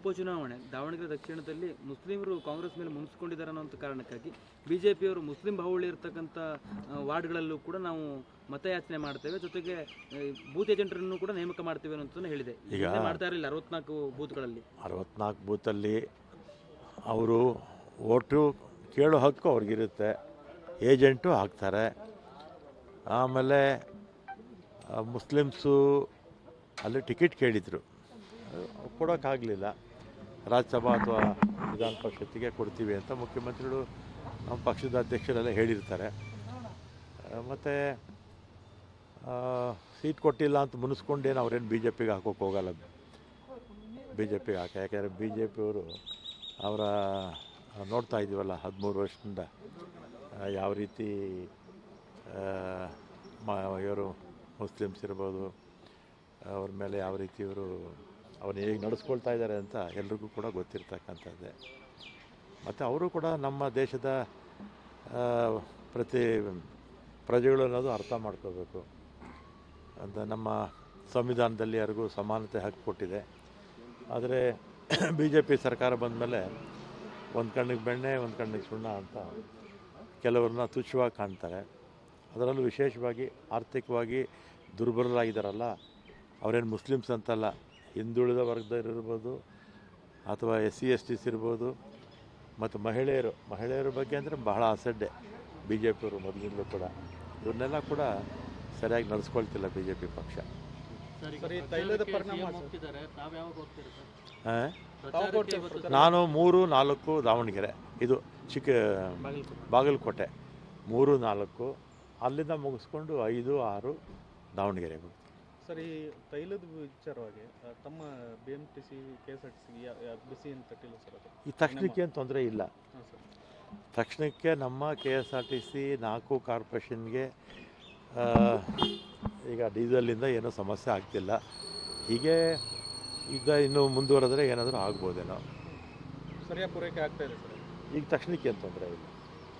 ಉಪಚುನಾವಣೆ ದಾವಣಗೆರೆ ದಕ್ಷಿಣದಲ್ಲಿ ಮುಸ್ಲಿಮರು ಕಾಂಗ್ರೆಸ್ ಮೇಲೆ ಮುನಿಸ್ಕೊಂಡಿದ್ದಾರೆ ಅನ್ನೋ ಕಾರಣಕ್ಕಾಗಿ ಬಿಜೆಪಿಯವರು ಮುಸ್ಲಿಂ ಬಾಹುಳ್ಯ ಇರತಕ್ಕಂಥ ವಾರ್ಡ್ಗಳಲ್ಲೂ ಕೂಡ ನಾವು ಮತಯಾಚನೆ ಮಾಡ್ತೇವೆ, ಜೊತೆಗೆ ಬೂತ್ ಏಜೆಂಟರನ್ನು ಕೂಡ ನೇಮಕ ಮಾಡ್ತೇವೆ ಅಂತ ಹೇಳಿದೆ. ಈಗ ಮಾಡ್ತಾ ಇರಲಿಲ್ಲ 64 ಬೂತ್ಗಳಲ್ಲಿ. 64 ಬೂತಲ್ಲಿ ಅವರು ಓಟು ಕೇಳೋ ಹಕ್ಕು ಅವ್ರಿಗಿರುತ್ತೆ, ಏಜೆಂಟು ಹಾಕ್ತಾರೆ. ಆಮೇಲೆ ಮುಸ್ಲಿಮ್ಸು ಅಲ್ಲಿ ಟಿಕೆಟ್ ಕೇಳಿದರು, ಕೊಡೋಕ್ಕಾಗಲಿಲ್ಲ. ರಾಜ್ಯಸಭಾ ಅಥವಾ ವಿಧಾನ ಪರಿಷತ್ತಿಗೆ ಕೊಡ್ತೀವಿ ಅಂತ ಮುಖ್ಯಮಂತ್ರಿಗಳು ನಮ್ಮ ಪಕ್ಷದ ಅಧ್ಯಕ್ಷರೆಲ್ಲ ಹೇಳಿರ್ತಾರೆ. ಮತ್ತು ಸೀಟ್ ಕೊಟ್ಟಿಲ್ಲ ಅಂತ ಮುನಿಸ್ಕೊಂಡೇನು ಅವ್ರೇನು ಬಿ ಜೆ ಪಿಗೆ ಹಾಕೋಕ್ಕೆ ಹೋಗಲ್ಲ. ಬಿ ಜೆ ಪಿಗೆ ಯಾಕೆಂದರೆ ಬಿ ಜೆ ಪಿಯವರು ಅವರ ನೋಡ್ತಾ ಇದ್ದೀವಲ್ಲ 13 ವರ್ಷದಿಂದ ಯಾವ ರೀತಿ ಇವರು ಮುಸ್ಲಿಮ್ಸ್ ಇರ್ಬೋದು ಅವ್ರ ಮೇಲೆ ಯಾವ ರೀತಿ ಇವರು ಅವನ್ನ ಹೇಗೆ ನಡೆಸ್ಕೊಳ್ತಾ ಇದ್ದಾರೆ ಅಂತ ಎಲ್ರಿಗೂ ಕೂಡ ಗೊತ್ತಿರ್ತಕ್ಕಂಥದ್ದೇ. ಮತ್ತು ಅವರು ಕೂಡ ನಮ್ಮ ದೇಶದ ಪ್ರಜೆಗಳು ಅನ್ನೋದು ಅರ್ಥ ಮಾಡ್ಕೋಬೇಕು ಅಂತ. ನಮ್ಮ ಸಂವಿಧಾನದಲ್ಲಿ ಯಾರಿಗೂ ಸಮಾನತೆ ಹಕ್ಕು ಕೊಟ್ಟಿದೆ. ಆದರೆ ಬಿ ಜೆ ಪಿ ಸರ್ಕಾರ ಬಂದ ಮೇಲೆ ಒಂದು ಕಣ್ಣಿಗೆ ಬೆಣ್ಣೆ ಒಂದು ಕಣ್ಣಿಗೆ ಸುಣ್ಣ ಅಂತ ಕೆಲವ್ರನ್ನ ತುಚ್ಛವಾಗಿ ಕಾಣ್ತಾರೆ. ಅದರಲ್ಲೂ ವಿಶೇಷವಾಗಿ ಆರ್ಥಿಕವಾಗಿ ದುರ್ಬಲರಾಗಿದ್ದಾರಲ್ಲ, ಅವರೇನು ಮುಸ್ಲಿಮ್ಸ್ ಅಂತಲ್ಲ, ಹಿಂದುಳಿದ ವರ್ಗದವರಿರ್ಬೋದು ಅಥವಾ SC/STs ಇರ್ಬೋದು, ಮತ್ತು ಮಹಿಳೆಯರ ಬಗ್ಗೆ ಅಂದರೆ ಬಹಳ ಅಸಡ್ಡೆ ಬಿ ಜೆ ಪಿಯವರು ಮೊದಲಿಂದಲೂ ಕೂಡ. ಇವ್ರನ್ನೆಲ್ಲ ಕೂಡ ಸರಿಯಾಗಿ ನಡೆಸ್ಕೊಳ್ತಿಲ್ಲ ಬಿ ಜೆ ಪಿ ಪಕ್ಷ. ನಾನು 3-4 ದಾವಣಗೆರೆ, ಇದು ಬಾಗಲಕೋಟೆ 3-4, ಅಲ್ಲಿಂದ ಮುಗಿಸ್ಕೊಂಡು 5-6 ದಾವಣಗೆರೆ. ಸರ್, ಈ ತೈಲದ ವಿಚಾರವಾಗಿ ತಮ್ಮ BMTC KSRTC ಬಿಸಿ ಏನು ತಟ್ಟಿಲ್ಲ ಸರ್? ಅದು ಈ ತಕ್ಷಣಕ್ಕೆ ಏನು ತೊಂದರೆ ಇಲ್ಲ. ತಕ್ಷಣಕ್ಕೆ ನಮ್ಮ KSRTC 4 ಕಾರ್ಪೊರೇಷನ್ಗೆ ಈಗ ಡೀಸೆಲಿಂದ ಏನೂ ಸಮಸ್ಯೆ ಆಗ್ತಿಲ್ಲ. ಹೀಗೆ ಇನ್ನೂ ಮುಂದುವರೆದ್ರೆ ಏನಾದರೂ ಆಗ್ಬೋದೇನೋ. ಸರಿಯಾಗಿ ಪೂರೈಕೆ ಆಗ್ತಾ ಇದೆ ಸರ್? ಈಗ ತಕ್ಷಣಕ್ಕೆ ಏನು ತೊಂದರೆ ಇಲ್ಲ.